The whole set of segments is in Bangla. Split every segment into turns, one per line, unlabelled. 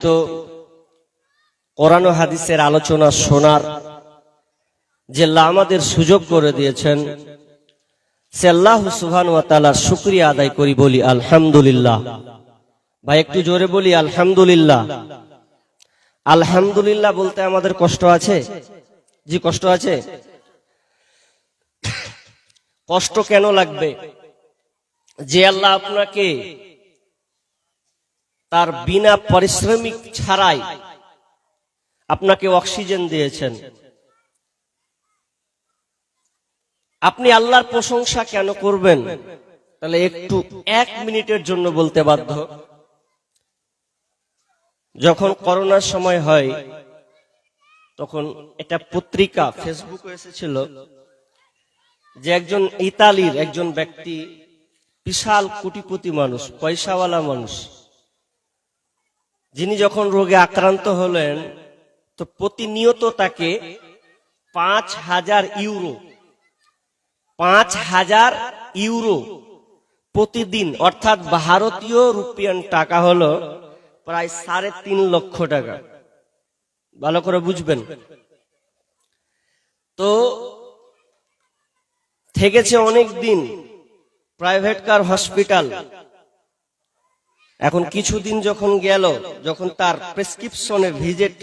তো কোরআন ও হাদিসের আলোচনা শোনার যে আল্লাহ আমাদের সুযোগ করে দিয়েছেন, সে আল্লাহ সুবহানাহু ওয়া তাআলার শুকরিয়া আদায় করি, বলি আলহামদুলিল্লাহ। ভাই একটু জোরে বলি আলহামদুলিল্লাহ। আলহামদুলিল্লাহ বলতে আমাদের কষ্ট আছে? জি, কষ্ট আছে। কষ্ট কেন লাগবে? যে আল্লাহ আপনাকে তার বিনা পারিশ্রমিক ছাড়াই আপনাকে অক্সিজেন দিয়েছেন, আপনি আল্লাহর প্রশংসা কেন করবেন? তাহলে একটু 1 মিনিটের জন্য বলতে বাধ্য। যখন করোনার সময় হয় তখন একটা পত্রিকা ফেসবুকে এসেছিল যে একজন ইতালির একজন ব্যক্তি, বিশাল কোটিপতি মানুষ, পয়সাওয়ালা মানুষ, যিনি যখন রোগে আক্রান্ত হলেন তো প্রতিনিয়ত তাকে 5,000 ইউরো প্রতিদিন, অর্থাৎ ভারতীয় রুপিয়ান টাকা হলো প্রায় 3.5 লক্ষ টাকা। ভালো করে বুঝবেন। তো থেকেছে অনেক দিন প্রাইভেট কার হসপিটাল। এখন কিছুদিন যখন গেল, যখন তার প্রেসক্রিপশনে ভিজিট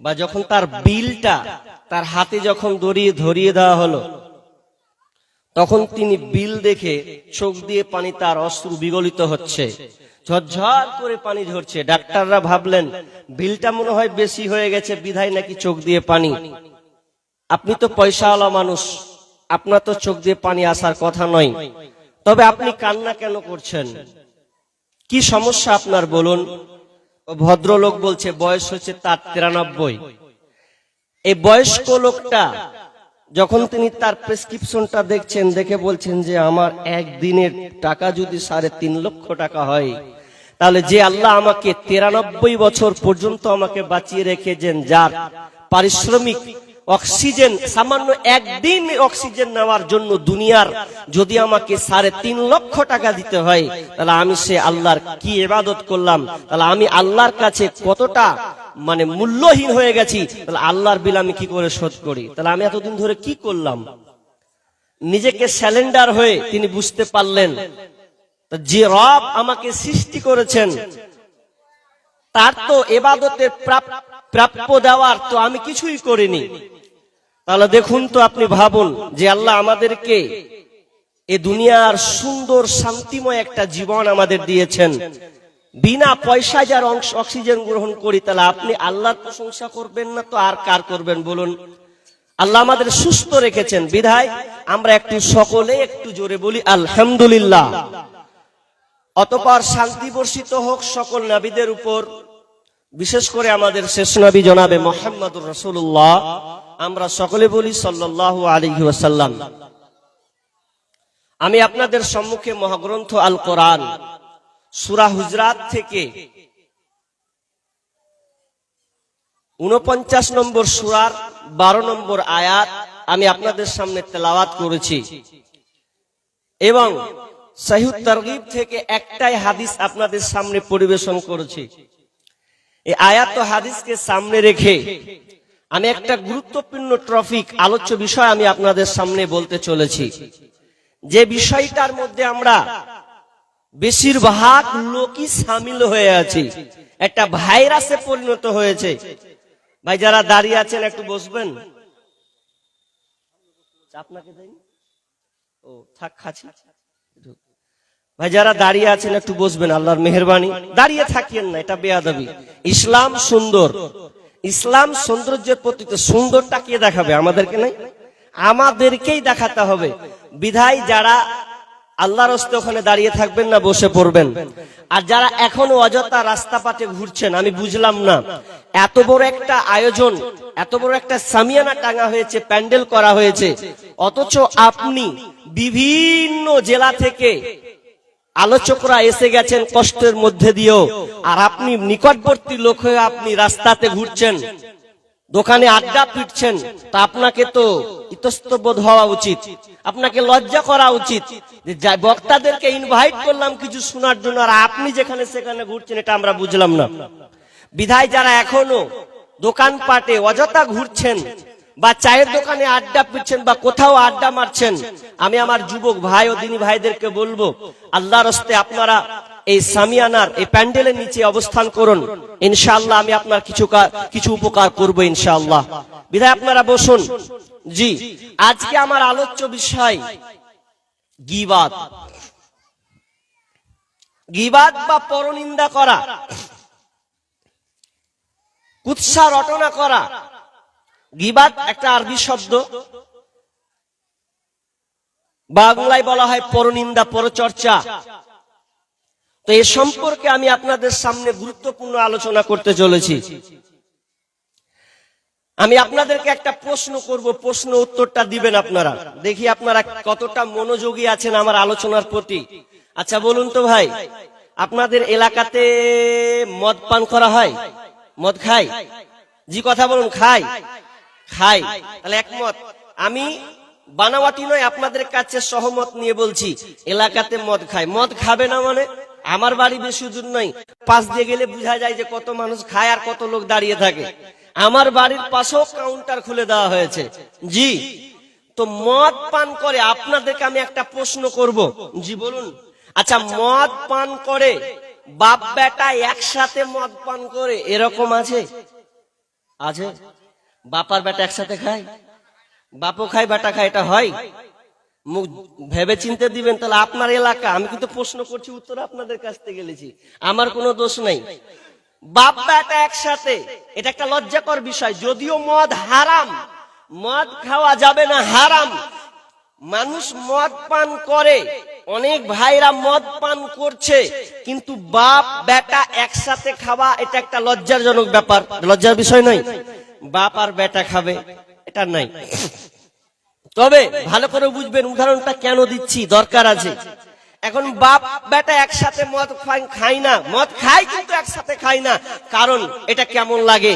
বা যখন তার বিলটা তার হাতে যখন ধরিয়ে দেওয়া হলো, তখন তিনি বিল দেখে চোখ দিয়ে পানি, তার অশ্রু বিগলিত হচ্ছে, ঝরঝর করে পানি ঝরছে। ডাক্তাররা ভাবলেন বিলটা মনে হয় বেশি হয়ে গেছে, বিধায় নাকি চোখ দিয়ে পানি। আপনি তো পয়সাওয়ালা মানুষ, আপনার তো চোখ দিয়ে পানি আসার কথা নয়, তবে আপনি কান্না কেন করছেন? কি সমস্যা আপনার বলুন? ভদ্রলোক বলছে বয়স হচ্ছে তার 93। এই বয়স্ক লোকটা যখন তিনি তার প্রেসক্রিপশনটা দেখছেন, দেখে বলছেন যে আমার একদিনের টাকা যদি 3.5 লক্ষ টাকা হয়, তাহলে যে আল্লাহ আমাকে 93 বছর পর্যন্ত আমাকে বাঁচিয়ে রেখেছেন, যার পারিশ্রমিক অক্সিজেন, সামান্য একদিন অক্সিজেন নেওয়ার জন্য দুনিয়ার যদি আমাকে 3.5 লক্ষ টাকা দিতে হয়, তাহলে আমি সে আল্লাহর কি ইবাদত করলাম? তাহলে আমি আল্লাহর কাছে কতটা মূল্যহীন হয়ে গেছি। তাহলে আল্লাহর বিল আমি কি করে শোধ করি? তাহলে আমি এতদিন ধরে কি করলাম? নিজেকে স্যালেন্ডার হয়ে তিনি বুঝতে পারলেন যে রব আমাকে সৃষ্টি করেছেন, তার তো ইবাদতের প্রাপ্য দেওয়ার তো আমি কিছুই করিনি। তাহলে দেখুন তো, আপনি ভাবুন যে আল্লাহ আমাদেরকে এই দুনিয়ার সুন্দর শান্তিময় একটা জীবন আমাদের দিয়েছেন, বিনা পয়সায় যার অক্সিজেন গ্রহণ করি, তাহলে আপনি আল্লাহর প্রশংসা করবেন না তো আর কার করবেন বলুন? আল্লাহ আমাদের সুস্থ রেখেছেন, বিধায় আমরা একটু সকলে একটু জোরে বলি আলহামদুলিল্লাহ। অতঃপর শান্তি বর্ষিত হোক সকল নবীদের উপর, বিশেষ করে আমাদের শেষ নবী জনাবে মুহাম্মদুর রাসূলুল্লাহ। আমরা সকলে বলি সাল্লাল্লাহু আলাইহি ওয়াসাল্লাম। আমি আপনাদের সম্মুখে মহাগ্রন্থ আল কোরআন সূরা হুজরাত থেকে 49 নম্বর সূরার 12 নম্বর আয়াত আমি আপনাদের সামনে তেলাওয়াত করেছি, এবং সহিহ তারগীব থেকে একটাই হাদিস আপনাদের সামনে পরিবেশন করেছি। এই আয়াত ও হাদিসকে সামনে রেখে আমি একটা গুরুত্বপূর্ণ টপিক, আলোচ্য বিষয় আমি আপনাদের সামনে বলতে চলেছি, যে বিষয়টার মধ্যে আমরা বেশিরভাগ লোকই সামিল হয়ে আছি, একটা ভাইরাসে পরিণত হয়েছে। ভাই যারা দাঁড়িয়ে আছেন একটু বসবেন। আপনাকে দেয়নি? ও থাক, খাচ্ছি। ভাই যারা দাঁড়িয়ে আছেন একটু বসবেন, আল্লাহর মেহেরবানি। দাঁড়িয়ে থাকিয়েন না, এটা বেয়াদবি। ইসলাম সুন্দর, ইসলাম সৌন্দর্যের প্রতীক। সুন্দরটা কে দেখাবে? আমাদেরকে নাই, আমাদেরকেই দেখাতে হবে। বিধায় যারা আল্লাহর রাস্তায় ওখানে দাঁড়িয়ে থাকবেন না, বসে পড়বেন। আর যারা এখনো অযথা রাস্তা পাটে ঘুরছেন, আমি বুঝলাম না, এত বড় একটা আয়োজন, এত বড় একটা সামিয়ানা টাঙা হয়েছে, প্যান্ডেল করা হয়েছে, অথচ আপনি বিভিন্ন জেলা থেকে আলোচকরা এসে গেছেন কষ্টের মধ্যে দিয়েও, আর আপনি নিকটবর্তী লোক হয়ে আপনি রাস্তাতে ঘুরছেন। দোকানে আড্ডা পিটছেন, তা আপনাকে তো ইতস্তবোধ হওয়া উচিত, আপনাকে লজ্জা করা উচিত যে বক্তাদেরকে ইনভাইট করলাম কিছু শোনার জন্য, আর আপনি যেখানে সেখানে ঘুরছেন, এটা আমরা বুঝলাম না। বিধায় যারা এখনো দোকানপাটে অযথা ঘুরছেন বা চায়ের দোকানে আড্ডা পিটছেন বা কোথাও আড্ডা মারছেন, আমি আমার যুবক ভাই ও দিনী ভাইদেরকে বলবো, আল্লাহর হস্তে আপনারা এই সামিয়ানার এই প্যান্ডেলের নিচে অবস্থান করুন, ইনশাআল্লাহ আমি আপনার কিছু উপকার করব ইনশাআল্লাহ। বিধায় আপনারা বসুন। জি, আজকে আমার আলোচ্য বিষয় গীবাত। গীবাত বা পরনিন্দা করা, কুৎসা রটনা করা। গীবাত একটা আরবি শব্দ, বাংলায় বলা হয় পরনিন্দা, পরচর্চা। তো এ সম্পর্কে আমি আপনাদের সামনে গুরুত্বপূর্ণ আলোচনা করতে চলেছি। আমি আপনাদেরকে একটা প্রশ্ন করব, প্রশ্ন উত্তরটা দিবেন আপনারা। দেখি আপনারা কতটা মনোযোগী আছেন আমার আলোচনার প্রতি। আচ্ছা বলুন তো ভাই, আপনাদের এলাকাতে মদ পান করা হয়? মদ খায়? জি কথা বলুন। খায়? খায়। তাহলে একমত। আমি বানাওয়াটি নয়, আপনাদের কাছে সহমত নিয়ে বলছি, এলাকাতে মদ খায়। মদ খাবে না মানে? আমার বাড়ি বেশি দূর নয়, পাশ দিয়ে গেলে বোঝা যায় যে কত মানুষ খায় আর কত লোক দাঁড়িয়ে থাকে। আমার বাড়ির পাশেও কাউন্টার খুলে দেওয়া হয়েছে। জি, তো মদ পান করে, আপনাদেরকে আমি একটা প্রশ্ন করব। জি বলুন। আচ্ছা, মদ পান করে বাপ বেটা একসাথে মদ পান করে, এরকম আছে? আছে? বাপার বেটা একসাথে খায়? বাপও খায় বেটা খায়, এটা হয়? মুখ ভেবে চিনতে দিবেন। তাহলে আপনার এলাকা, আমি কিন্তু প্রশ্ন করছি, উত্তর আপনাদের কাছ থেকে গেলেছি, আমার কোনো দোষ নাই। বাপ বেটা একসাথে, এটা একটা লজ্জাকর বিষয়। যদিও মদ হারাম, মদ খাওয়া যাবে না, হারাম। মানুষ মদ পান করে, অনেক ভাইরা মদ পান করছে, কিন্তু বাপ বেটা একসাথে খাওয়া এটা একটা লজ্জাজনক ব্যাপার। লজ্জার বিষয় নয়, বাপ আর বেটা খাবে, এটা নাই। তবে ভালো করে বুঝবেন উদাহরণটা কেন দিচ্ছি, দরকার আছে। এখন বাপ বেটা একসাথে মদ খায় না, মদ খায় কিন্তু একসাথে খায় না, কারণ এটা কেমন লাগে?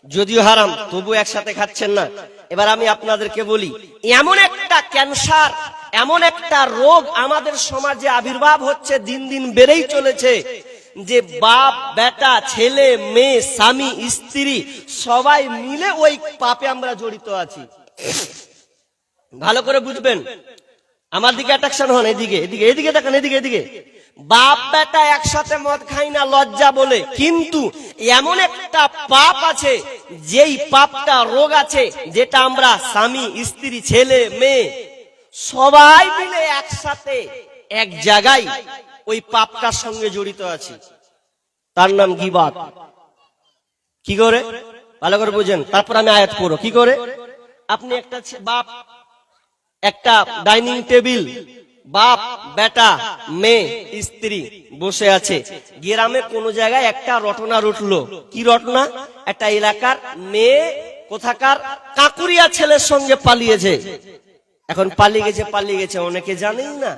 যদিও হারাম, তবু একসাথে খাচ্ছেন না। এবার আমি আপনাদেরকে বলি, এমন একটা ক্যান্সার, এমন একটা রোগ আমাদের সমাজে আবির্ভাব হচ্ছে, দিন দিন বেড়েই চলেছে, যে বাপ বেটা, ছেলে মেয়ে, স্বামী স্ত্রী সবাই মিলে ওই পাপে আমরা জড়িত আছি। ভালো করে বুঝবেন, আমার দিকে অ্যাট্রাকশন হন, এদিকে এদিকে এদিকে দেখেন, এদিকে এদিকে। বাপ বেটা একসাথে মদ খাই না লজ্জা বলে, কিন্তু এমন একটা পাপ আছে, যেই পাপটা রোগ আছে, যেটা আমরা স্বামী স্ত্রী ছেলে মেয়ে সবাই মিলে একসাথে এক জায়গায় ওই পাপটার সঙ্গে জড়িত আছি, তার নাম গীবাত। কি করে? ভালো করে বুঝেন, তারপর আমি আয়াত পড়ো। কি করে? আপনি একটা বাপ, একটা ডাইনিং টেবিল, বাপ বেটা মেয়ে স্ত্রী বসে আছে, গ্রামে কোন জায়গায় একটা রটনা রটলো। কি রটনা? একটা এলাকার মেয়ে কোথাকার কাকুরিয়া ছেলের সঙ্গে পালিয়েছে। এখন পালিয়ে গেছে অনেকে জানেন না।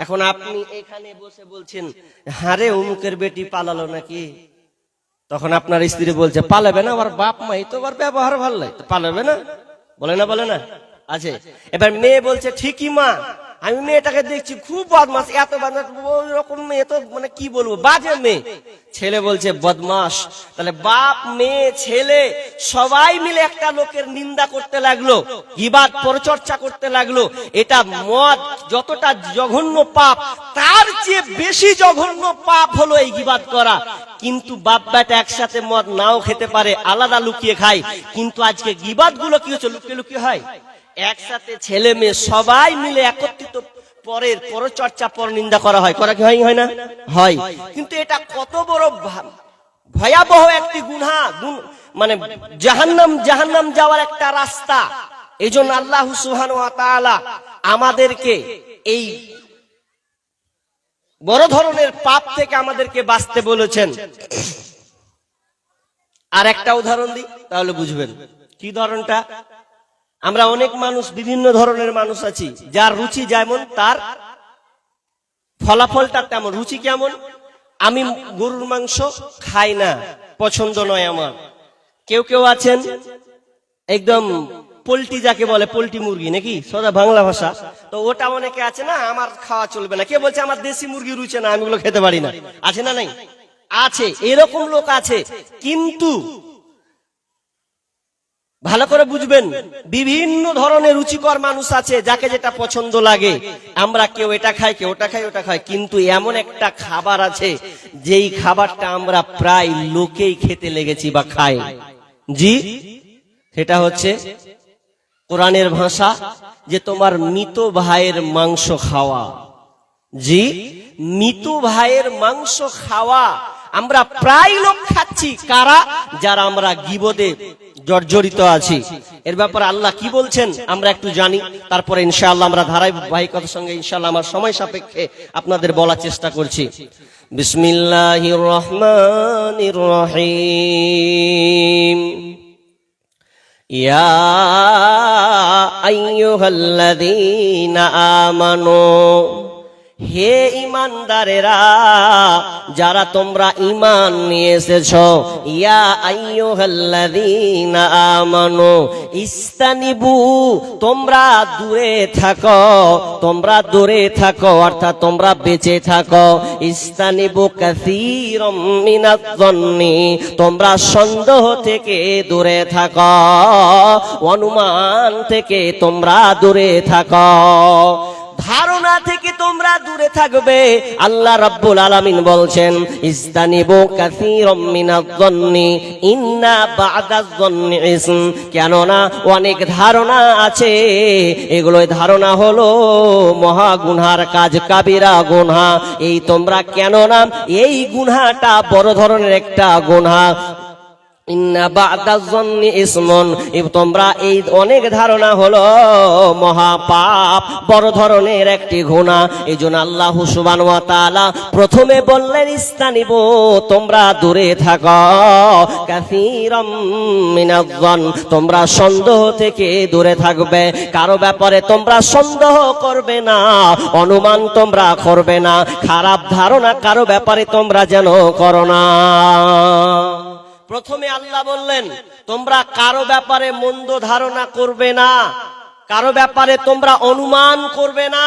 এখন আপনি এখানে বসে বলছেন, হারে অমুকের বেটি পালালো নাকি? তখন আপনার স্ত্রী বলছে, পালাবে না, আমার বাপ মাই তো আবার ব্যবহার ভালো লাগে, পালাবে না? বলে না, বলে না? আছে। এবার মেয়ে বলছে, ঠিকই মা, আমি মেয়েটাকে দেখছি খুব বদমাস, এত বদমাস, ওরকম মেয়ে তো মানে কি বলবো, বাজে মেয়ে। ছেলে বলছে, বদমাস। তাহলে বাপ মেয়ে ছেলে সবাই মিলে একটা লোকের নিন্দা করতে লাগলো, গীবাত পরচর্চা করতে লাগলো। এটা মদ যতটা জঘন্য পাপ, তার চেয়ে বেশি জঘন্য পাপ হলো এই গীবাত করা। কিন্তু বাপ বেটা একসাথে মদ নাও খেতে পারে, আলাদা লুকিয়ে খায়, কিন্তু আজকে গীবাত গুলো কি হচ্ছে, লুকিয়ে লুকিয়ে হয়। একসাথে ছেলে মেয়ে সবাই মিলে একত্রিত পরের পরচর্চা, পর নিন্দা করা হয়। করা কি হয় না? হয়। কিন্তু এটা কত বড় ভয়াবহ একটি গুনাহ, মানে জাহান্নাম যাওয়ার একটা রাস্তা। এই জন্য আল্লাহ সুবহানাহু ওয়া তাআলা আমাদেরকে এই বড় ধরনের পাপ থেকে আমাদেরকে বাঁচতে বলেছেন। আর একটা উদাহরণ দিই, তাহলে বুঝবেন। কি ধরনটা? আমরা অনেক মানুষ, বিভিন্ন ধরনের মানুষ আছি, যার রুচি যেমন তার ফলাফলটা তেমন। রুচি কেমন? আমি গরুর মাংস খাই না, পছন্দ নয় আমার, কেউ কেউ আছেন একদম পোল্ট্রি, যাকে বলে পোল্ট্রি মুরগি নাকি সোজা বাংলা ভাষা, তো ওটা অনেকে আছে না আমার খাওয়া চলবে না, কে বলছে আমার দেশি মুরগি রুচে না, আমি ওগুলো খেতে পারি না, আছে না? নাই আছে, এরকম লোক আছে। কিন্তু ভালো করে বুঝবেন, বিভিন্ন ধরনের রুচিকর মানুষ আছে, যাকে যেটা পছন্দ লাগে। আমরা কেউ এটা খাই, কেউ ওটা খাই, ওটা খাই, কিন্তু এমন একটা খাবার আছে যেই খাবারটা আমরা প্রায় লোকেই খেতে লেগেছি বা খাই। জি, সেটা হচ্ছে কোরআনের ভাষা, যে তোমার মৃত ভাইয়ের মাংস খাওয়া। জি, মৃত ভাইয়ের মাংস খাওয়া আমরা প্রায় লোক খাচ্ছি। কারা? যারা আমরা গীবতে জর্জরিত আছি। এর ব্যাপারে আল্লাহ কি বলছেন আমরা একটু জানি, তারপরে ইনশাআল্লাহ আমরা ধারাবাহিকতার সঙ্গে ইনশাআল্লাহ আমার সময় সাপেক্ষে আপনাদের বলার চেষ্টা করছি। বিসমিল্লাহির রহমানির রহিম। ইয়া আইয়ুহাল্লাযীনা আমানু, হে ঈমানদারেরা, যারা তোমরা ঈমান নিয়ে এসেছো, ইয়া আইয়ুহাল্লাযীনা আমানু ইস্তানিবু, তোমরা দূরে থাকো, তোমরা দূরে থাকো, অর্থাৎ তোমরা বেঁচে থাকো। ইস্তানিবু কাসীরাম মিনাজ-যন্নি, তোমরা সন্দেহ থেকে দূরে থাকো, অনুমান থেকে তোমরা দূরে থাকো, ধারণা থেকে তোমরা দূরে থাকবে। আল্লাহ রাব্বুল আলামিন বলছেন ইস্তানিবু কাসীরাম মিনাজ-যন্নি ইন্না বা'দাজ-যন্নি ইসম, কেননা অনেক ধারণা আছে, এগুলোই ধারণা হলো মহা গুনহার কাজ, কাবিরা গুনহা। এই তোমরা, কেননা এই গুনহাটা বড় ধরনের একটা গুনহা। ইন্না বা'দাজ-যন্নি ইসমুন, তোমরা এই অনেক ধারণা হলো মহা পাপ, বড় ধরনের একটি গুনাহ। এইজন্য আল্লাহ সুবহানাহু ওয়া তাআলা প্রথমে বললেন ইস্তানিবু, তোমরা দূরে থাকো, কাসীরাম মিনাজ-যন্ন, তোমরা সন্দেহ থেকে দূরে থাকবে, কারো ব্যাপারে তোমরা সন্দেহ করবে না, অনুমান তোমরা করবে না, খারাপ ধারণা কারো ব্যাপারে তোমরা যেন করো না। প্রথমে আল্লাহ বললেন তোমরা কারো ব্যাপারে মন্দ ধারণা করবে না, কারো ব্যাপারে তোমরা অনুমান করবে না।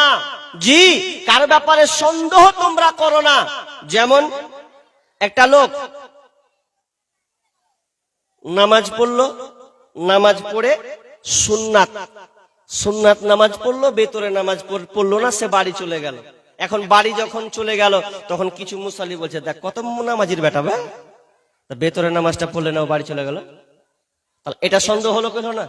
জি, কারো ব্যাপারে সন্দেহ তোমরা করো না। যেমন একটা লোক নামাজ পড়লো, নামাজ পড়ে সুন্নাত নামাজ পড়লো, বেতরে নামাজ পড়লো না, সে বাড়ি চলে গেল। এখন বাড়ি যখন চলে গেল, তখন কিছু মুসাল্লি বলছে, দেখ কত নামাজির বেটা, বেতরে নামাজটা পড়লে না, বাড়ি চলে গেল। তাহলে এটা সন্দেহ হলো কেন না?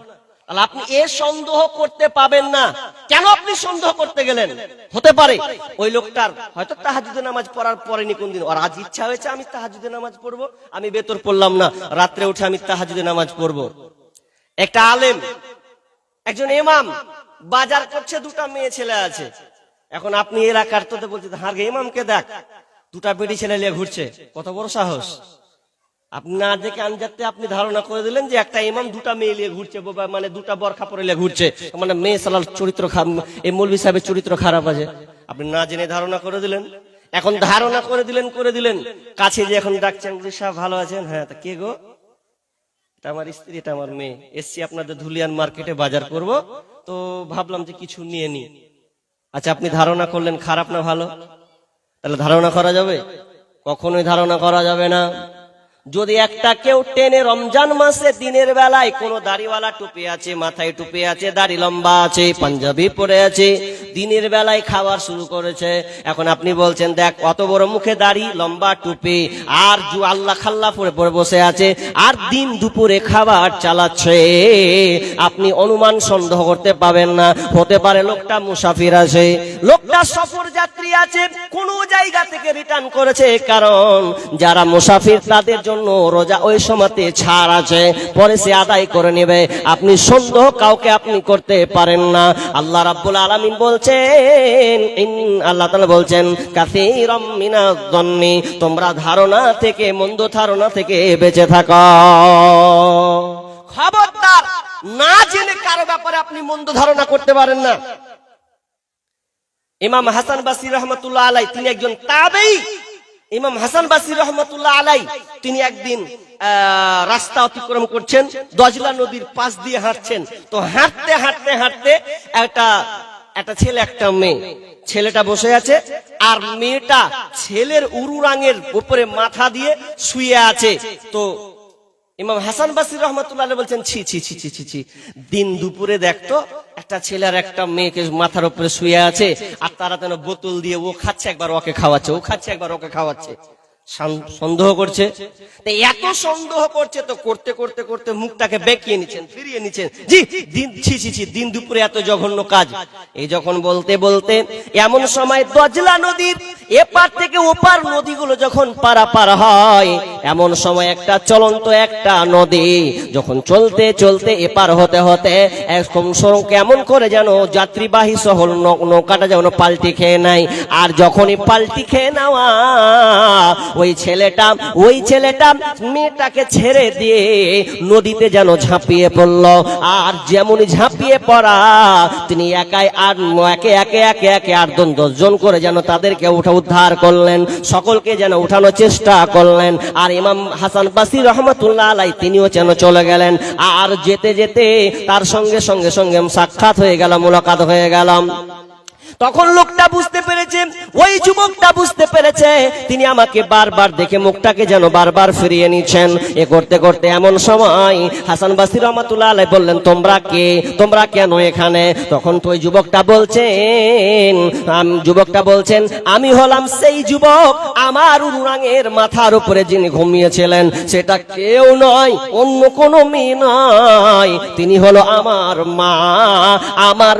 তাহলে আপনি এ সন্দেহ করতে পাবেন না। কেন আপনি সন্দেহ করতে গেলেন? হতে পারে ওই লোকটার হয়তো তাহাজ্জুদে নামাজ পড়ার পরেনি কোনদিন, আর আজ ইচ্ছা হয়েছে আমি তাহাজ্জুদে নামাজ পড়বো, আমি বেতর পড়লাম না, রাত্রে উঠে আমি তাহাজ্জুদে নামাজ পড়বো। একটা আলেম, একজন ইমাম বাজার করছে, দুটা মেয়ে ছেলে আছে। এখন আপনি এলাকার তোতে বলছেন, হারগে ইমামকে দেখ, দুটা বেটি ছেলে নিয়ে ঘুরছে, কত বড় সাহস। আপনি না দেখে আনজাতে আপনি ধারণা করে দিলেন যে একটা ইমাম দুটা মেয়ে নিয়ে ঘুরছে, মানে দুটা বরখা পরে নিয়ে ঘুরছে, মানে মেয়ে সালার চরিত্র, এই মৌলভী সাহেবের চরিত্র খারাপ আছে। আপনি না জেনে ধারণা করে দিলেন। এখন ধারণা করে দিলেন, কাছে যে এখন ডাকছেন, সাহেব ভালো আছেন? হ্যাঁ। তা কে গো? এটা আমার স্ত্রী, এটা আমার মেয়ে, এসছি আপনাদের ধুলিয়ান মার্কেটে বাজার করব, তো ভাবলাম যে কিছু নিয়ে নি। আচ্ছা, আপনি ধারণা করলেন, খারাপ না ভালো? তাহলে ধারণা করা যাবে? কখনোই ধারণা করা যাবে না। যদি একটা কেউ টেনে রমজান মাসে দিনের বেলায় কোনো দাড়িওয়ালা টুপি আছে, মাথায় টুপি আছে, দাড়ি লম্বা আছে, পাঞ্জাবি পরে আছে, দিনের বেলায় খাবার শুরু করেছে। এখন আপনি বলছেন, দেখ অত বড় মুখে দাড়ি, লম্বা টুপি, আর আল্লাহ খাল্লা পরে পরে বসে আছে, আর দিন দুপুরে খাবার চালাচ্ছে। আপনি অনুমান সন্দেহ করতে পাবেন না। হতে পারে লোকটা মুসাফির আছে, লোকটা সফর যাত্রী আছে, কোন জায়গা থেকে রিটার্ন করেছে, কারণ যারা মুসাফির তাদের জন্য রোজা ওই সময়তে ছাড় আছে, পরে সে আদায় করে নেবে। আপনি সন্দেহ কাউকে আপনি করতে পারেন না। আল্লাহ রাব্বুল আলামিন বলছেন, আল্লাহ তাআলা বলছেন কাসীরাম মিনাজ-যন্নি, তোমরা ধারণা থেকে, মন্দ ধারণা থেকে বেঁচে থাকো। খবরদার, না জেনে কারো ব্যাপারে আপনি মন্দ ধারণা করতে পারেন না। ইমাম হাসান বসরি রাহমাতুল্লাহ আলাইহি, তিনি একজন তাবেঈ। ইমাম হাসান বাসরি রহমতুল্লাহ আলাই তিনি একদিন রাস্তা অতিক্রম করছেন, দজলা নদীর পাশ দিয়ে হাঁটছেন। তো হাঁটতে হাঁটতে হাঁটতে একটা ছেলে একটা মেয়ে, ছেলেটা বসে আছে আর মেয়েটা ছেলের উরুরাঙের উপরে মাথা দিয়ে শুয়ে আছে। তো ইমাম হাসান বাসরি রহমতুল্লাহ আলাইহি বলছেন, ছি ছি ছি ছি ছি ছি, দিন দুপুরে দেখতো একটা ছেলে আর একটা মেয়েকে মাথার উপরে শুয়ে আছে, আর তারা যেন বোতল দিয়ে ও খাচ্ছে একবার ওকে খাওয়াচ্ছে, ও খাচ্ছে একবার ওকে খাওয়াচ্ছে। সন্দেহ করছে, এত সন্দেহ করছে তো করতে করতে করতে মুখটাকে বেঁকিয়ে নিচ্ছেন, ফিরিয়ে নিচ্ছেন, জি দিন ছি ছি ছি, দিন দুপুরে এত জঘন্য কাজ। এই যখন বলতে বলতে এমন সময় দজলা নদীর এপার থেকে ওপার নদীগুলো যখন পারাপার হয়, এমন সময় একটা চলন্ত একটা নদী যখন চলতে চলতে এপার হতে হতে কেমন করে যেন যাত্রীবাহী সহ নৌকাটা যেন পাল্টি খেয়ে নেয়। আর যখনই পাল্টি খেয়ে নেওয়া, ওই ছেলেটা মেয়েটাকে ছেড়ে দিয়ে নদীতে যেন ঝাঁপিয়ে পড়ল। আর যেমনই ঝাঁপিয়ে পড়া, তিনি একাই আর একে একে একে একে 8-10 জন করে যেন তাদেরকে উদ্ধার করলেন, সকলকে যেন উঠানোর চেষ্টা করলেন। আর ইমাম হাসান বাসরি রহমতুল্লাহ আলাইহি তিনিও যেন চলে গেলেন। আর যেতে যেতে তার সঙ্গে সঙ্গে সঙ্গে সাক্ষাৎ হয়ে গেল, মুলাকাত হয়ে গেলাম। তখন লোকটা বুঝতে পেরেছে, ওই যুবকটা বুঝতে পেরেছে, তিনি আমাকে বারবার দেখে মুখটাকে যেন বারবার ফিরিয়ে নিচ্ছেন। এ করতে করতে এমন সময় হাসান বাসরি রহমাতুল্লাহ আলাইহি বললেন, তোমরা কে, তোমরা কেন এখানে? তখন তো ওই যুবকটা বলছেন, আমি হলাম সেই যুবক, আমার উরুরাঙের মাথার উপরে যিনি ঘুমিয়েছিলেন সেটা কেউ নয়, অন্য কোনো মেয়ে নয়, তিনি হলো আমার মা। আমার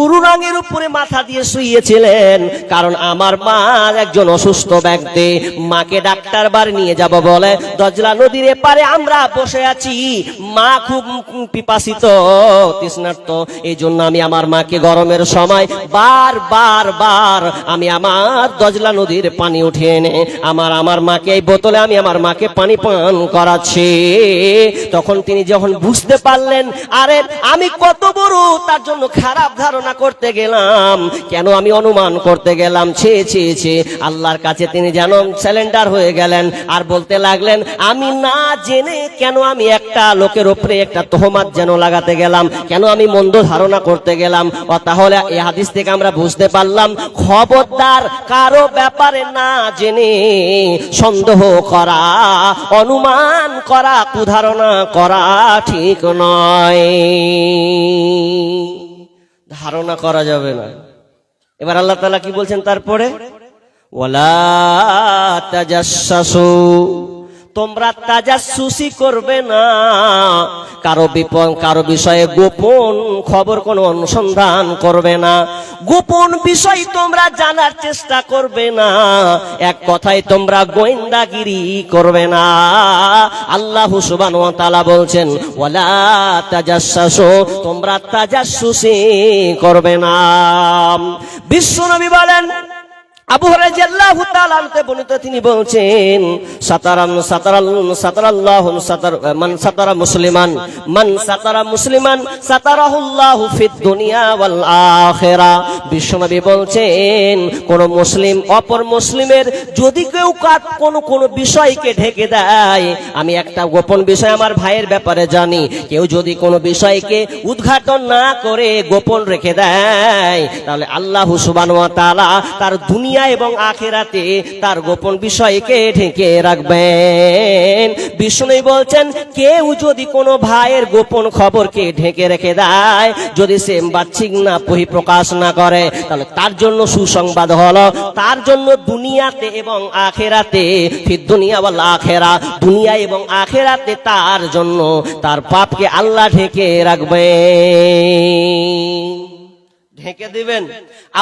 উরুরাঙের উপরে মাথা দিয়ে শুয়েছিলেন, কারণ আমার মা একজন অসুস্থ ব্যক্তি, মাকে ডাক্তার বাড়ি নিয়ে যাব বলে দজলা নদীর এপারে আমরা বসে আছি। মা খুব পিপাসিত, তৃষ্ণার্ত, এই জন্য আমি আমার মাকে গরমের সময় বার আমি আমার দজলা নদীর পানি উঠিয়ে এনে আমার মাকে এই বোতলে আমি আমার মাকে পানি পান করাচ্ছি। তখন তিনি যখন বুঝতে পারলেন, আরে আমি কত বড় তার জন্য খারাপ ধারণা করতে গেলাম, কেন আমি অনুমান করতে গেলাম, ছি ছি ছি, আল্লাহর কাছে তিনি যেন স্যালেন্ডার হয়ে গেলেন। আর বলতে লাগলেন, আমি না জেনে কেন আমি একটা লোকের উপরে একটা তোহমাত যেন লাগাতে গেলাম, কেন আমি মন্দ ধারণা করতে গেলাম। তাহলে এই হাদিস থেকে আমরা বুঝতে পারলাম, খবরদার কারো ব্যাপারে না জেনে সন্দেহ করা, অনুমান করা, কুধারণা করা ঠিক নয়, ধারণা করা যাবে না। এবার আল্লাহ তাআলা কি বলছেন তারপরে, ওয়ালা তাজাসসু, তোমরা তাজাসসুসি করবে না, কারো বিষয়ে গোপন খবর কোনো অনুসন্ধান করবে না, গোপন বিষয় তোমরা জানার চেষ্টা করবে না, এক কথায় তোমরা গোয়েন্দাগিরি করবে না। আল্লাহ সুবহানাহু ওয়া তাআলা বলছেন, ওয়ালা তাজাসসু, তোমরা তাজাসসুসি করবে না। বিশ্বনবী বলেন, আবু হুরায়রা রাদিয়াল্লাহু তাআলা আনহু বর্ণিত, তিনি বলছেন, মান সাতারা মুসলিমান সাতারাহুল্লাহু ফিদ দুনিয়া ওয়াল আখিরা। বিশ্বনবী বলছেন, কোন মুসলিম অপর মুসলিমের যদি কেউ কোন বিষয়কে ঢেকে দেয়, আমি একটা গোপন বিষয় আমার ভাইয়ের ব্যাপারে জানি, কেউ যদি কোনো বিষয়কে উদ্ঘাটন না করে গোপন রেখে দেয়, তাহলে আল্লাহ সুবহানাহু ওয়া তাআলা তার দুনিয়া এবং আখিরাতে তার গোপন বিষয়কে ঢেকে রাখবেন। বিষ্ণু বলছেন, কেউ যদি কোনো ভাইয়ের গোপন খবরকে ঢেকে রেখে দেয়, যদি সে বাহ্যিক না বহিঃপ্রকাশ না করে, তাহলে তার জন্য সুসংবাদ হলো, তার জন্য দুনিয়াতে এবং আখিরাতে, ফিদ দুনিয়া ওয়াল আখিরা, দুনিয়া এবং আখিরাতে তার জন্য তার পাপকে আল্লাহ ঢেকে রাখবেন, ঢেকে দিবেন।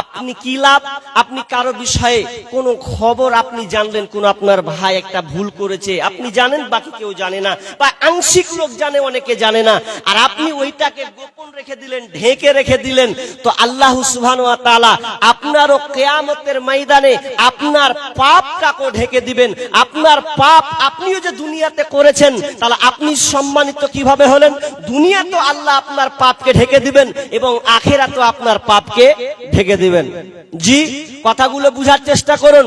আপনি কি লাভ, আপনি কারো বিষয়ে কোনো খবর আপনি জানলেন, কোন আপনার ভাই একটা ভুল করেছে, আপনি জানেন, বাকি কেউ জানে না, বা আংশিক লোক জানে, অনেকে জানে না, আর আপনি ওইটাকে গোপন রেখে দিলেন, ঢেকে রেখে দিলেন, তো আল্লাহ সুবহানাহু ওয়া তাআলা আপনারও কিয়ামতের ময়দানে আপনার পাপটাকে ঢেকে দিবেন। আপনার পাপ আপনিও যে দুনিয়াতে করেছেন, তাহলে আপনি সম্মানিত কিভাবে হলেন? দুনিয়া তো আল্লাহ আপনার পাপকে ঢেকে দিবেন এবং আখিরাতেও আপনার পাপকে ঢেকে দিবেন। জি, কথাগুলো বুঝার চেষ্টা করুন।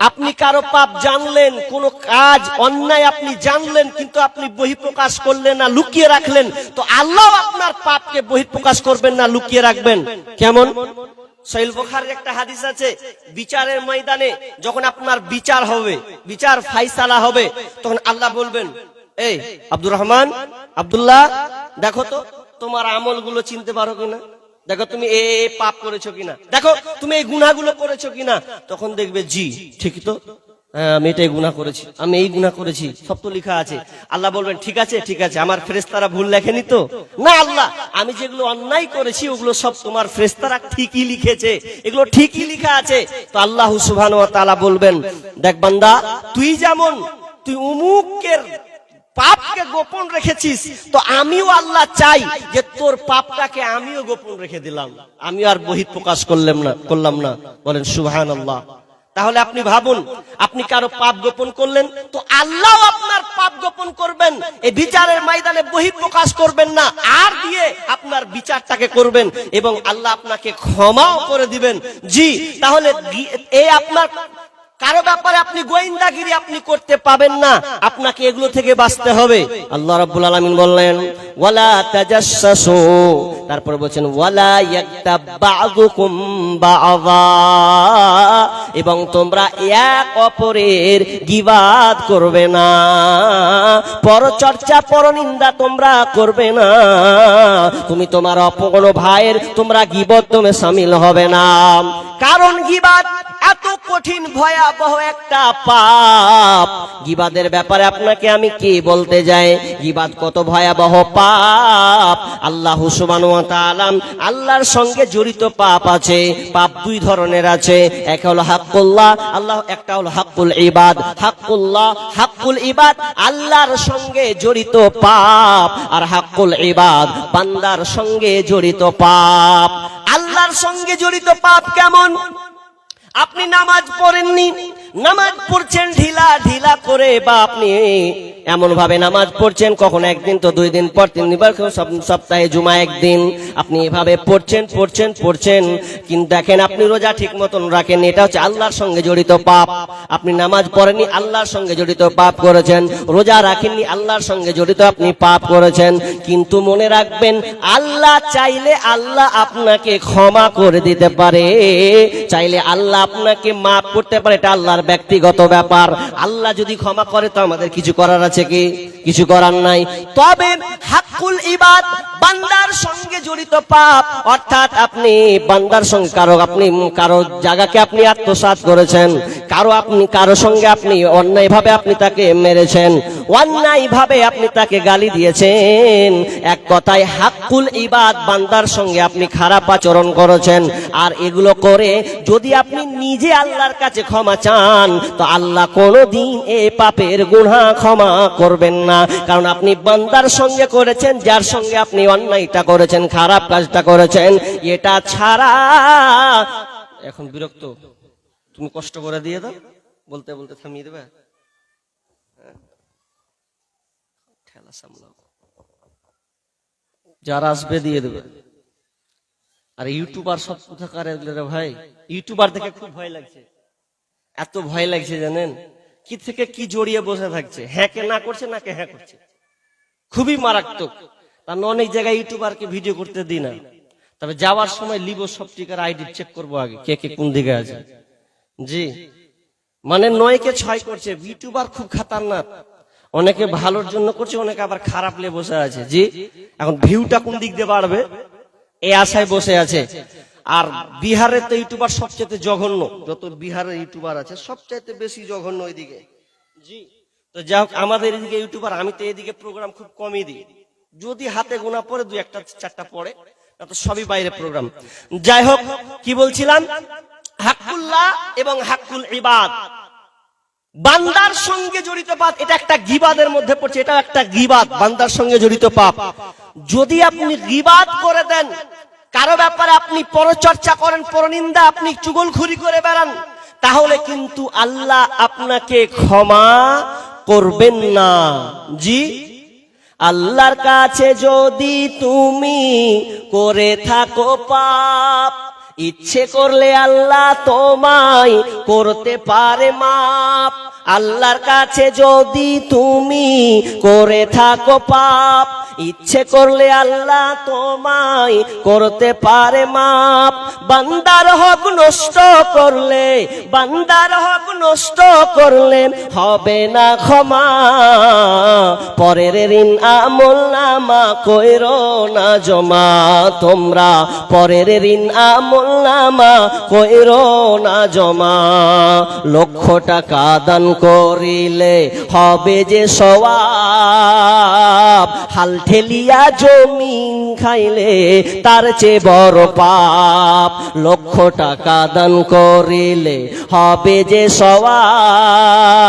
আপনি কারো পাপ জানলেন, কোন কাজ অন্যায় আপনি জানলেন, কিন্তু আপনি বহিঃপ্রকাশ করলেন না, লুকিয়ে রাখলেন, তো আল্লাহ আপনার পাপকে বহিঃপ্রকাশ করবেন না, লুকিয়ে রাখবেন। কেমন? সহিহ বুখারীর একটা হাদিস আছে, বিচারের ময়দানে যখন আপনার বিচার হবে, বিচার ফায়সালা হবে, তখন আল্লাহ বলবেন, এই আব্দুর রহমান, আব্দুল্লাহ, দেখো তো তোমার আমলগুলো চিনতে পারো কিনা, দেখো তুমি এ পাপ করেছো কিনা, দেখো তুমি এই গুনাহগুলো করেছো কিনা। তখন দেখবে জি ঠিকই তো, হ্যাঁ আমি এটাই গুনাহ করেছি, আমি এই গুনাহ করেছি, সব তো লেখা আছে। আল্লাহ বলবেন ঠিক আছে ঠিক আছে, আমার ফেরেশতারা ভুল লেখেনি তো? না আল্লাহ, আমি যেগুলো অন্যায় করেছি ওগুলো সব তোমার ফেরেশতারা ঠিকই লিখেছে, এগুলো ঠিকই লেখা আছে। তো আল্লাহ সুবহানাহু ওয়া তাআলা বলবেন, দেখ বান্দা, তুই যেমন তুই উমুকের পাপকে গোপন রেখেছিস, তো আমিও আল্লাহ চাই যে তোর পাপটাকে আমিও গোপন রেখে দিলাম, আমি আর বহিঃপ্রকাশ করলাম না। বলেন সুবহানাল্লাহ। তাহলে আপনি ভাবুন, আপনি কারো পাপ গোপন করলেন, তো আল্লাহ আপনার পাপ গোপন করবেন, এই বিচারের ময়দানে বহিঃপ্রকাশ করবেন না, আর দিয়ে আপনার বিচারটাকে করবেন এবং আল্লাহ আপনাকে ক্ষমাও করে দিবেন। জি, তাহলে এই আপনার কারো ব্যাপারে আপনি গোয়েন্দাগিরি আপনি করতে পাবেন না, আপনাকে এগুলো থেকে বাঁচতে হবে। আল্লাহ রাব্বুল আলামিন বললেন ওয়ালা তাজাসসু, তারপর বলেন ওয়ালা ইয়াগতাব বা'দুকুম বা'যা, এবং তোমরা এক অপরের গীবাত করবে না, পরচর্চা পরনিন্দা তোমরা করবে না, তুমি তোমার অপর ভাইয়ের তোমরা গীবত তুমি শামিল হবে না। কারণ গীবাত এত কঠিন ভয়াবহ একটা পাপ, গীবাতের ব্যাপারে আপনাকে আমি কি বলতে যাই, গীবাত কত ভয়াবহ পাপ। আল্লাহ সুবহানাহু ওয়া তাআলা আল্লাহর সঙ্গে জড়িত পাপ আছে, পাপ দুই ধরনের আছে, এক হলো হাক্কুল্লাহ আল্লাহ, একটা হলো হাক্কুল ইবাদ। হাক্কুল্লাহ হাক্কুল ইবাদ আল্লাহর সঙ্গে জড়িত পাপ, আর হাক্কুল ইবাদ বান্দার সঙ্গে জড়িত পাপ। আল্লাহর সঙ্গে জড়িত পাপ কেমন? আপনি নামাজ পড়েননি, নামাজ পড়ছেন ঢিলা ঢিলা করে, বা আপনি এমন ভাবে নামাজ পড়ছেন কখন একদিন তো 2 দিন পর 3 দিন পর, সপ্তাহে জুমা একদিন, আপনি এভাবে পড়ছেন, কিন্তু দেখেন আপনি রোজা ঠিক মতন রাখেন, এটা হচ্ছে আল্লাহর সঙ্গে জড়িত পাপ। আপনি নামাজ পড়েননি, আল্লাহর সঙ্গে জড়িত পাপ করেছেন, রোজা রাখেননি, আল্লাহর সঙ্গে জড়িত আপনি পাপ করেছেন। কিন্তু মনে রাখবেন, আল্লাহ চাইলে আল্লাহ আপনাকে ক্ষমা করে দিতে পারে, চাইলে আল্লাহ আপনাকে মাফ করতে পারে, এটা আল্লাহর ব্যক্তিগত ব্যাপার। আল্লাহ যদি ক্ষমা করে তো আমাদের কিছু করার আছে কি? কিছু করার নাই। তবে হাক্কুল ইবাদ বান্দার সঙ্গে জড়িত পাপ, অর্থাৎ আপনি বান্দার সঙ্গে কারো জায়গাকে আপনি আত্মসাৎ করেছেন, কারো সঙ্গে আপনি অন্যায়ভাবে আপনি তাকে মেরেছেন, অন্যায়ভাবে আপনি তাকে গালি দিয়েছেন, এক কথায় হাক্কুল ইবাদ বান্দার সঙ্গে আপনি খারাপ আচরণ করেছেন। আর এগুলো করে যদি আপনি নিজে আল্লাহর কাছে ক্ষমা চান, তো আল্লাহ কোনোদিন এই পাপের গুনাহ ক্ষমা করবেন না, কারণ আপনি বান্দার সঙ্গে করেছেন, যার সঙ্গে আপনি অন্যায়টা করেছেন, খারাপ কাজটা করেছেন। এটা ছাড়া এখন বিরক্ত, তুমি কষ্ট করে দিয়ে দাও, বলতে বলতে থামিয়ে দেবে, ঠেলা সামলাও, যারা আসবে দিয়ে দেবে। আর ইউটিউবার সব কোথাকার রে ভাই, ইউটিউবার দেখে খুব ভয় লাগছে, এত ভয় লাগছে জানেন, কি থেকে কি জড়িয়ে বসে থাকছে, হ্যাঁ কে না করছে, না কে হ্যাঁ করছে, খুবই মারাত্মক। তার অনেক জায়গায় ইউটিউবারকে ভিডিও করতে দিই না, তবে যাওয়ার সময় লিবো সব টিকার আইডি চেক করবো আগে, কে কে কোন দিকে আছে। জি, মানে 9 কে 6 করছে, ইউটিউবার খুব খাতারনাক, অনেকে ভালোর জন্য করছে, অনেকে আবার খারাপ নিয়ে বসে আছে। জি, এখন ভিউটা কোন দিক দিয়ে বাড়বে এই আশায় বসে আছে। আর বিহারের তো ইউটিউবার সবচেয়ে জঘন্য, যত বিহারের ইউটিউবার আছে সবচেয়ে বেশি জঘন্য ওইদিকে। জি, তো যাই হোক, আমাদের এদিকে ইউটিউবার, আমি তো এদিকে প্রোগ্রাম খুব কমই দিই, যদি হাতে গোনা পড়ে 2-1-4টা পড়ে, তো সবই বাইরে প্রোগ্রাম। যাই হোক, কি বলছিলাম, হাক্কুল্লাহ এবং হাক্কুল ইবাদ বান্দার সঙ্গে জড়িত পাপ, এটা একটা গীবাদের মধ্যে পড়ছে, এটা একটা গীবাত, বান্দার সঙ্গে জড়িত পাপ। যদি আপনি গীবাত করে দেন, কারো ব্যাপারে আপনি পরচর্চা করেন, পরনিন্দা, আপনি চুগলখুরি করে বেড়ান, তাহলে কিন্তু আল্লাহ আপনাকে ক্ষমা করবেন না। জি, আল্লাহর কাছে যদি তুমি করে থাকো পাপ, ইচ্ছে করলে আল্লাহ তোমায় করতে পারে মাপ। আল্লাহর কাছে যদি তুমি করে থাকো পাপ, ইচ্ছে করলে আল্লাহ তোমায় করতে পারে মাপ। বান্দার হক নষ্ট করলে, বান্দার হক নষ্ট করলে হবে না ক্ষমা। পরের ঋণ আমল নামা কইরো না জমা, তোমরা পরের ঋণ আমল নামা কইরো না জমা। লক্ষ টাকা দান করিলে হবে যে সওয়াব, হাল ঠেলিয়া জমিন খাইলে তার চেয়ে বড় পাপ। লক্ষ টাকা দান করিলে হবে যে সওয়াব,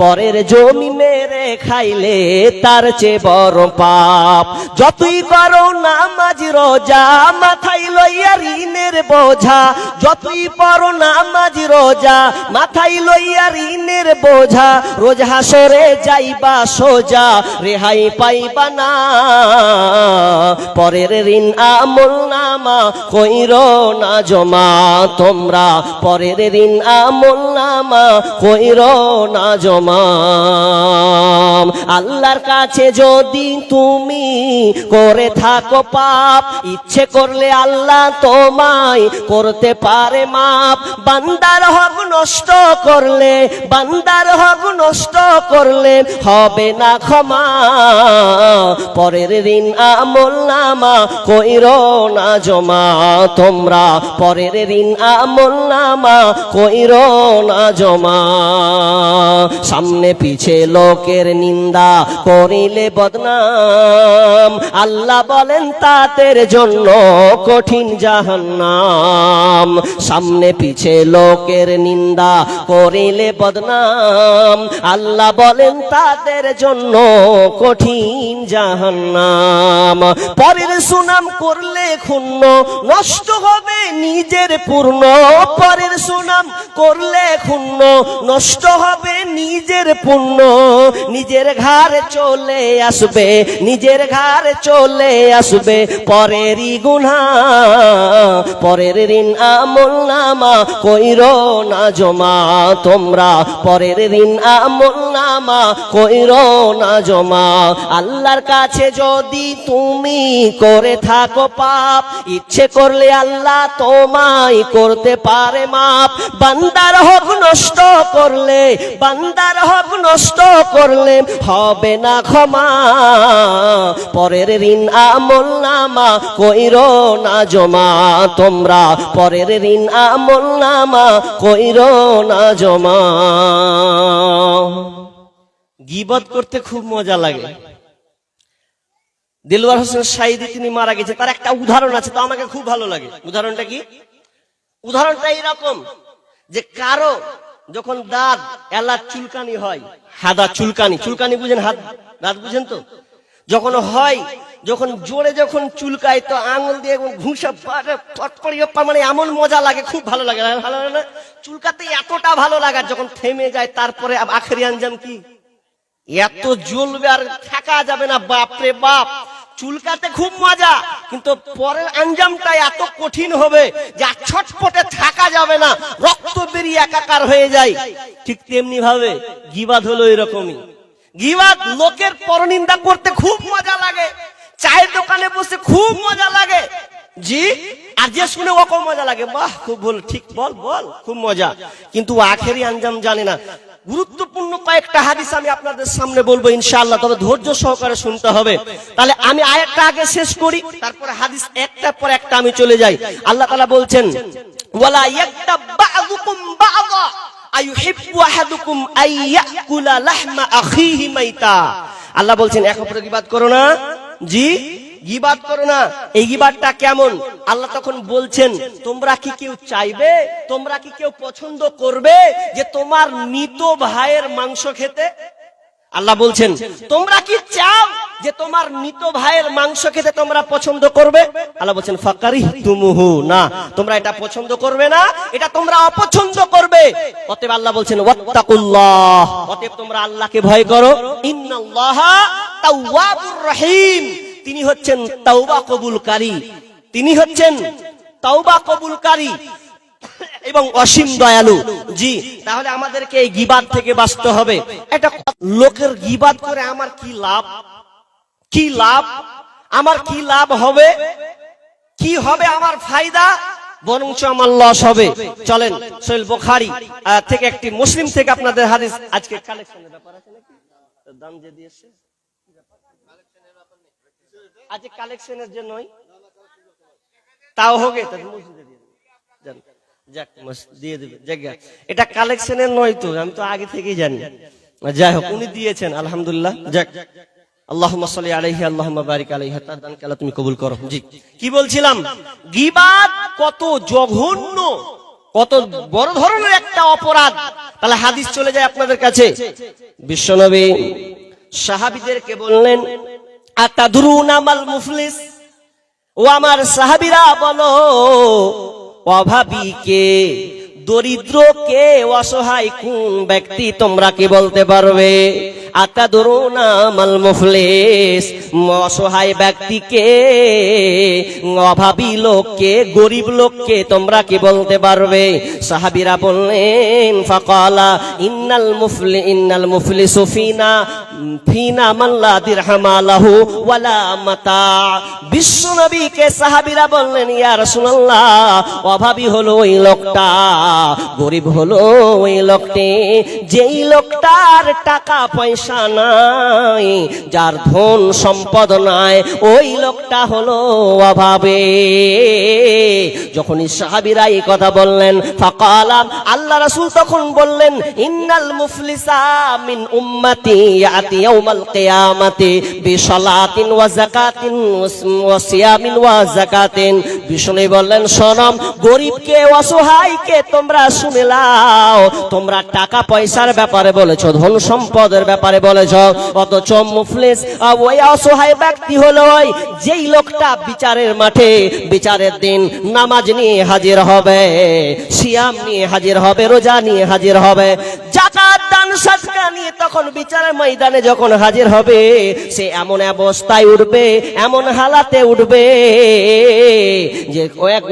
পরের জমি মেরে খাইলে তার চেয়ে বড় পাপ। যতই করো নামাজ রোজা মাথায় লইয়া ঋণের বোঝা, যতই পড়ো নামাজ রোজা মাথায় লইয়া ঋণের বোঝা, রোজ হাসরে যাইবা সোজা রেহাই পাইবা না। পরের ঋণ আমল নামা কইরো না জমা, তোমরা পরের ঋণ আমল নামা কইরো না জমা। আল্লাহর কাছে যদি তুমি করে থাকো পাপ, ইচ্ছে করলে আল্লাহ তোমায় করতে পারে মাপ। বান্দার হক নষ্ট করলে, বান্দার হক নষ্ট করলে হবে না ক্ষমা। পরের ঋণ আমল নামা কইরো না জমা, তোমরা পরের ঋণ আমল নামা কইরো না জমা। সামনে পিছে লোকের নিন্দা করিলে বদনাম, আল্লাহ বলেন তাদের জন্য কঠিন জাহান্নাম। সামনে পিছে লোকের নিন্দা করিলে বদনাম, আল্লাহ বলেন তাদের জন্য কঠিন জাহান্নাম। পরের সুনাম করলে ক্ষুণ্ণ নষ্ট হবে নিজের পূর্ণ, পরের সুনাম করলে ক্ষুণ্ণ নষ্ট হবে নিজের পুণ্য। নিজের ঘরে চলে আসবে, নিজের ঘরে চলে আসবে পরেরই গুনাহ। পরের ঋণ আমল নামা কইরো না জমা, তোমরা পরের ঋণ আমল নামা কইরো না জমা। আল্লাহর কাছে যদি তুমি করে থাকো পাপ, ইচ্ছে করলে আল্লাহ তোমায় করতে পারে মাপ। বান্দার হক নষ্ট করলে, বান্দার হক নষ্ট করলে হবে না ক্ষমা। পরের ঋণ আমল নামা কইরো না জমা, তোমরা পরের ঋণ আমল নামা কইরো না জমা। গীবত করতে খুব মজা লাগে। দিলওয়ার হোসেন সাঈদী তিনি মারা গেছে, তার একটা উদাহরণ আছে, তো আমাকে খুব ভালো লাগে। উদাহরণটা কি? উদাহরণটা এইরকম যে কারো যখন দাঁত এলা চুলকানি হয়, হাদা চুলকানি, চুলকানি বুঝেন, হাত দাঁত বুঝেন তো, যখন হয়, যখন জোরে যখন চুলকায় তো আঙুল দিয়ে ঘুষা মানে এমন মজা লাগে, খুব ভালো লাগে। ভালো লাগে না? চুলকাতে এতটা ভালো লাগে, যখন থেমে যায় তারপরে আখেরি আঞ্জাম কি? এত জ্বলবে আর থাকা যাবে না, বাপরে বাপ। চুলকাতে খুব মজা, কিন্তু পরের আঞ্জামটা এত কঠিন হবে যে ছটপটে থাকা যাবে না, রক্ত বেরিয়ে একাকার হয়ে যায়। ঠিক তেমনি ভাবে গীবাত হলো এরকমই। গীবাত লোকের পরনিন্দা করতে খুব মজা লাগে, চায়ের দোকানে বসে খুব মজা লাগে, জি, আর যে শুনে ওকে মজা লাগে, বাহ খুব ভালো, ঠিক, বল বল, খুব মজা। কিন্তু আখেরি আঞ্জাম জানে না। গুরুত্বপূর্ণ কয়েকটা হাদিস আমি আপনাদের সামনে বলবো ইনশাআল্লাহ, তবে ধৈর্য সহকারে শুনতে হবে। তাহলে আমি আয়াতটা আগে শেষ করি, তারপরে হাদিস একটার পর একটা আমি চলে যাই। আল্লাহ তাআলা বলছেন, ওয়ালা ইয়াকতাব বা'যুকুম বা'যা আইয়ুহিব্বু আহাদুকুম আইয়াকুলা লাহমা আখিহি মাইতা। আল্লাহ বলছেন এক অপরের গীবাত করো না, জি, গীবাত করো না। এই গীবাতটা কেমন? আল্লাহ তখন বলছেন, তোমরা কি কেউ চাইবে, তোমরা কি কেউ পছন্দ করবে যে তোমার মৃত ভাইয়ের মাংস খেতে? আল্লাহ বলছেন, তোমরা কি চাও যে তোমার মৃত ভাইয়ের মাংস খেতে তোমরা পছন্দ করবে? আল্লাহ বলছেন, ফাকারিহতুমুহু, না, তোমরা এটা পছন্দ করবে না, এটা তোমরা অপছন্দ করবে। অতএব আল্লাহ বলছেন, ওয়াত্তাকুল্লাহ, অতএব তোমরা আল্লাহকে ভয় করো। ইন্নাল্লাহা তাওয়াবুর রহিম, তিনি হচ্ছেন তাওবা কবুলকারী, তিনি হচ্ছেন তওবা কবুলকারী এবং অসীম দয়ালু। জি, তাহলে আমাদেরকে এই গীবাত থেকে বাঁচতে হবে। এটা লোকের গীবাত করে আমার কি লাভ? কি লাভ আমার? কি লাভ হবে? কি হবে আমার ফায়দা? বরঞ্চ আমার লস হবে। চলেন সহিহ বুখারী থেকে একটি, মুসলিম থেকে আপনাদের হাদিস। আজকে কালেকশনের ব্যাপার আছে নাকি? দাম যে দিয়েছে আজকে কালেকশনের জন্য তাও হবে, মসজিদে দিয়ে দেবেন। যাক, দিয়ে দেবে জায়গা। এটা কালেকশনের নয় তো, আমি তো আগে থেকেই জানি। যাই হোক, উনি দিয়েছেন, আলহামদুলিল্লাহ। যাক, আল্লাহুম্মা সাল্লি আলাইহি আল্লাহুম্মা বারিক আলাইহি, তার দানকে আল্লাহ তুমি কবুল করো। জি, কি বলছিলাম? গীবাত কত জঘন্য, কত বড় ধরনের একটা অপরাধ। তাহলে হাদিস চলে যায় আপনাদের কাছে। বিশ্বনবী সাহাবীদেরকে বললেন, আতাদরুনা মাল মুফলিস? ও আমার সাহাবীরা বলো, অভাবী কে, দরিদ্র কে, অসহায় কোন ব্যক্তি তোমরা কি বলতে পারবে? আতাদরুনা মাল মুফলিস? অসহায় ব্যক্তিকে, অভাবী লোককে, গরিব লোককে তোমরা কি বলতে পারবে? সাহাবীরা বললেন, ফাকালা ইন্নাল মুফলিসু ফিনা মান লা দিরহাম লাহু ওয়ালা মাতা। বিশ্বনবীকে সাহাবীরা বললেন, ইয়া রাসূলুল্লাহ, অভাবী হলো ওই লোকটা, গরিব হলো ওই লোকটি, যেই লোকটার টাকা পয়সা নাই, যার ধন সম্পদ নাই, ওই লোকটা হলো অভাবে। যখনই সাহাবীরা এই কথা বললেন, ফাকালা, আল্লাহ রাসূল তখন বললেন, ইন্নাল মুফলিসা মিন উম্মতি ইয়াতি ইয়াউমাল কিয়ামাতি বিসালাতিন ওয়া যাকাতিন ওয়া সিয়ামিন ওয়া যাকাতিন। বিষ্ণু বললেন, শোনো, গরিবকে, অসহায়কে তোমরা শুনে নাও। তোমরা টাকা পয়সার ব্যাপারে বলেছো, ধন সম্পদের ব্যাপারে বলেছো, অথচ মুফলিস, ওই অসহায় ব্যক্তি হলো ওই যেই লোকটা বিচারের মাঠে, বিচারের দিন নামাজ নিয়ে হাজির হবে, সিয়াম নিয়ে হাজির হবে, রোজা নিয়ে হাজির হবে, যাকাত দান সাদকা নিয়ে তখন বিচারের ময়দানে যখন হাজির হবে, সে এমন অবস্থায় উঠবে, এমন হালাতে উঠবে যে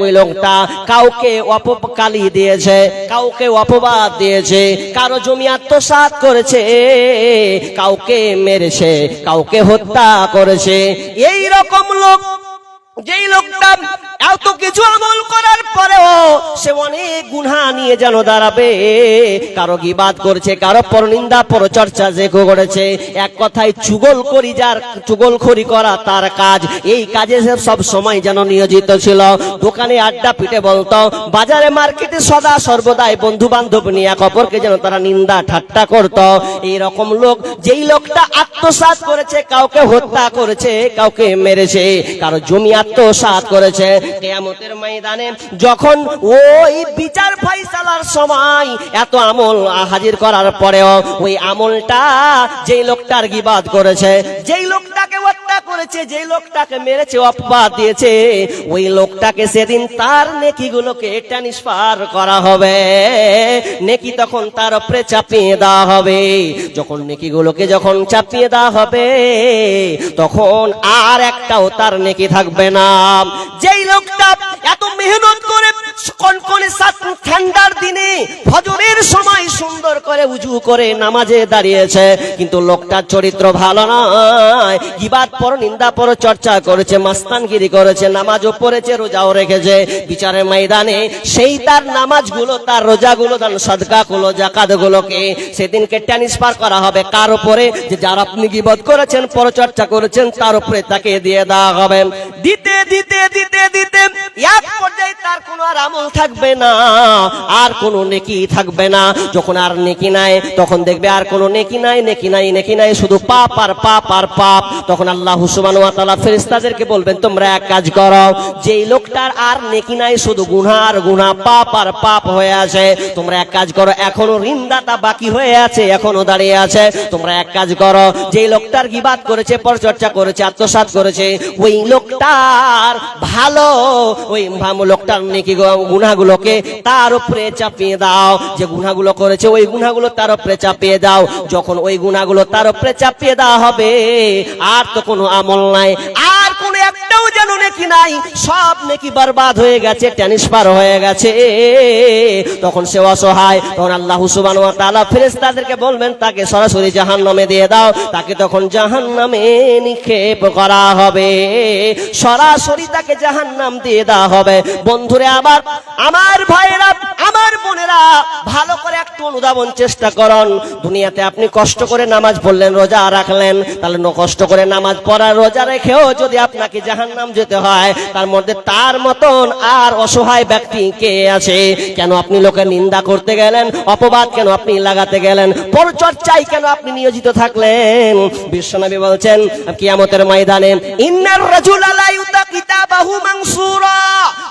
ওই লোকটা কাউকে অপকালি দিয়েছে, কাউকে অপবাদ দিয়েছে, কারো জমি আত্মসাৎ করেছে, কাউকে মেরেছে, কাউকে হত্যা করেছে। এই রকম লোক, যেই লোকটা এত কিছু আমল করার পরেও সে অনেক গুনাহ নিয়ে যেন দাঁড়াবে, কারো গীবাত করেছে, কারো পরনিন্দা পরচর্চা যে করেছে, এক কথায় চুগলখড়ি, যার চুগলখড়ি করা তার কাজ, এই কাজে সব সময় যেন নিয়োজিত ছিল। দোকানে আড্ডা পিটে বলতো, বাজারে মার্কেটে সদা সর্বদাই বন্ধু বান্ধব নিয়ে এক অপরকে যেন তারা নিন্দা ঠাট্টা করত। এই রকম লোক, যেই লোকটা আত্মসাৎ করেছে, কাউকে হত্যা করেছে, কাউকে মেরেছে, কারো জমি আত্মসাৎ করেছে, কিয়ামতের ময়দানে যখন ওই বিচার ফায়সালার সময় এত আমল হাজির করার পরেও ওই আমলটা যেই লোকটার গীবাত করেছে, যেই লোকটাকে হত্যা করেছে, যেই লোকটাকে মেরেছে, অপবাদ দিয়েছে, ওই লোকটাকে সেদিন তার নেকিগুলোকে ট্রান্সফার করা হবে, নেকি তখন তার উপরে চাপিয়ে দেওয়া হবে। যখন নেকিগুলোকে যখন চাপিয়ে দেওয়া হবে, তখন আর একটাও তার নেকি থাকবে না। যেই লোকটা এত মেহনত করে কনকনে ঠান্ডার দিনে ফজরের সময় সুন্দর করে উজু করে নামাজে দাঁড়িয়েছে, কিন্তু লোকটার চরিত্র ভালো নয়, গীবাত পরনিন্দা পরচর্চা করেছে, মাস্তানগিরি করেছে, নামাজও পড়েছে, রোজাও রেখেছে, বিচারের ময়দানে সেই তার নামাজগুলো, তার রোজাগুলো, তার সাদকাগুলো, যাকাতগুলোকে সেদিনকে ট্রান্সফার করা হবে কার উপরে? যে যার আপনি গীবত করেছেন, পরচর্চা করেছেন, তার উপরে তাকে দিয়ে দেওয়া হবে। দিতে দিতে দিতে দিতে এক পর্যায়ে তার কোনো আর আমল থাকবে না, আর কোনো নেকি থাকবে না। যখন আর নেকি নাই, তখন দেখবে আর কোনো নেকি নাই, নেকি নাই, নেকি নাই, শুধু পাপ আর পাপ আর পাপ। তখন আল্লাহ সুবহানাহু ওয়া তাআলা ফেরেশতাদেরকে বলবেন, তোমরা এক কাজ করো, যেই লোকটার আর নেকি নাই, শুধু গুনাহ আর গুনাহ, পাপ আর পাপ হয়ে আছে, তোমরা এক কাজ করো, এখনো ঋণদাতা বাকি হয়ে আছে, এখনো দাঁড়িয়ে আছে, তোমরা এক কাজ করো, যেই লোকটার গীবাত করেছে, পরচর্চা করেছে, আত্মসাৎ করেছে, ওই লোকটার ভালো, ওই লোকটার নেকি গুনাহগুলোকে তার উপরে চাপিয়ে দাও, যে গুনাহগুলো করেছে ওই গুনাহগুলো তার উপরে চাপিয়ে দাও। যখন ওই গুনাহগুলো তার উপরে চাপিয়ে দেওয়া হবে, আর তো কোনো আমল নাই, আর কোনো একটাও যেন নেকি নাই, সব নেকি বরবাদ হয়ে গেছে, ট্রান্সফার হয়ে গেছে। তখন সে অসহায়, তখন আল্লাহ সুবহানাহু ওয়া তাআলা ফেরেশতাদেরকে বলবেন তাকে সরাসরি জাহান্নামে দিয়ে দাও। তাকে তখন জাহান্নামে নিক্ষেপ করা হবে, সরাসরি তাকে জাহান্নাম দিয়ে দেওয়া হবে। বন্ধুরে আবার আমার ভাইয়েরা, আমার বোনেরা, ভালো করে একটু অনুধাবন চেষ্টা করুন। দুনিয়াতে আপনি কষ্ট করে নামাজ পড়লেন, রোজা রাখলেন, তাহলে কষ্ট করে নামাজ পড়া রোজা রেখেও যদি আপনাকে জাহান্নাম যেতে হয়, তার মধ্যে তার মতন আর অসহায় ব্যক্তি কে আছে? কেন আপনি লোকের নিন্দা করতে গেলেন? অপবাদ কেন আপনি লাগাতে গেলেন? পরচর্চায় কেন আপনি নিয়োজিত থাকলেন? বিশ্বনবী বলছেন কিয়ামতের ময়দানে, ইন্নার রাজুলা লা ইউতা কিতাবাহু মানসুরা,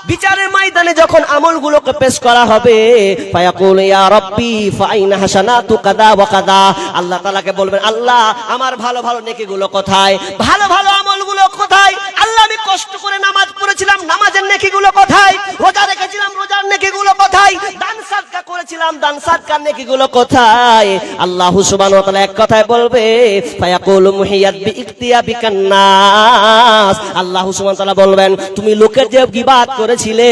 বিচারের ময়দানে যখন আমলগুলোকে পেশ করা হবে, ফায়াকুল ইয়া রাব্বি ফাইনা হাসানাতু কাদা ওয়া কাদা, আল্লাহ তাআলাকে বলবেন, আল্লাহ আমার ভালো ভালো নেকিগুলো কোথায়? ভালো ভালো আমলগুলো কোথায়? আল্লাহ আমি কষ্ট করে নামাজ পড়েছিলাম, নামাজের নেকিগুলো কোথায়? রোজা রেখেছিলাম, রোজার নেকিগুলো কোথায়? দান সাদকা করেছিলাম, দান সাদকার নেকিগুলো কোথায়? আল্লাহ সুবহানাহু ওয়া তাআলা এক কথায় বলবে, ফায়াকুলু মুহিয়াত বিইকতিয়াবিকান নাস, আল্লাহ সুবহানাহু ওয়া তাআলা বলবেন তুমি লোকের যে গীবাত করেছিলে,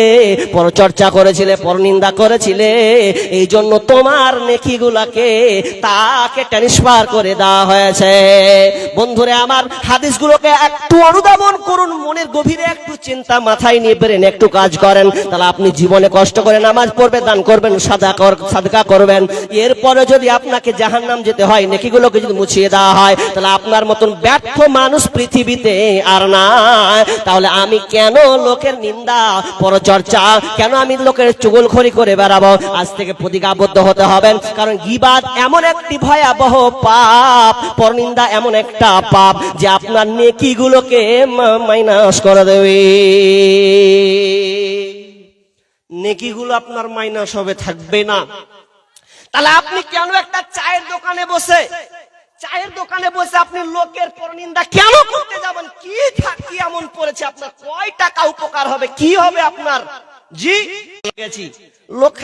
পরচর্চা করেছিলে, পরনিন্দা করেছিলে, এই জন্য তোমার নেকিগুলোকে তাকে ট্রান্সফার করে দেওয়া হয়েছে। বন্ধুরে আমার, হাদিসগুলোকে একটু অনুধাবন করুন, মনের গভীরে একটু চিন্তা মাথায় নিয়ে বেরেন একটু কাজ করেন, তাহলে আপনি জীবনে কষ্ট করে নামাজ পড়বেন, দান করবেন, সাদকা করবেন, এরপরে যদি আপনাকে জাহান্নাম যেতে হয়, নেকিগুলোকে যদি মুছিয়ে দেওয়া হয়, তাহলে আপনার মতন ব্যর্থ মানুষ পৃথিবীতে আর না। তাহলে আমি কেন লোকের নিন্দা পরচর্চা, কেন আমি লোকের চুগলখড়ি করে বেড়াবো? আজ থেকে প্রতিজ্ঞাবদ্ধ হতে হবে, কারণ গীবাত এমন একটি ভয়াবহ পাপ, পরনিন্দা এমন একটা পাপ যে আপনার নেকিগুলোকে মাইনাস করে দেবে। নেকিগুলো আপনার মাইনাস হবে, থাকবে না। তাহলে আপনি কেন একটা চায়ের দোকানে বসে আপনি লোকের পরনিন্দা কেন করতে যাবেন? কি এমন পড়েছে আপনার? কয় টাকা উপকার হবে? কি হবে আপনার? জি, লোক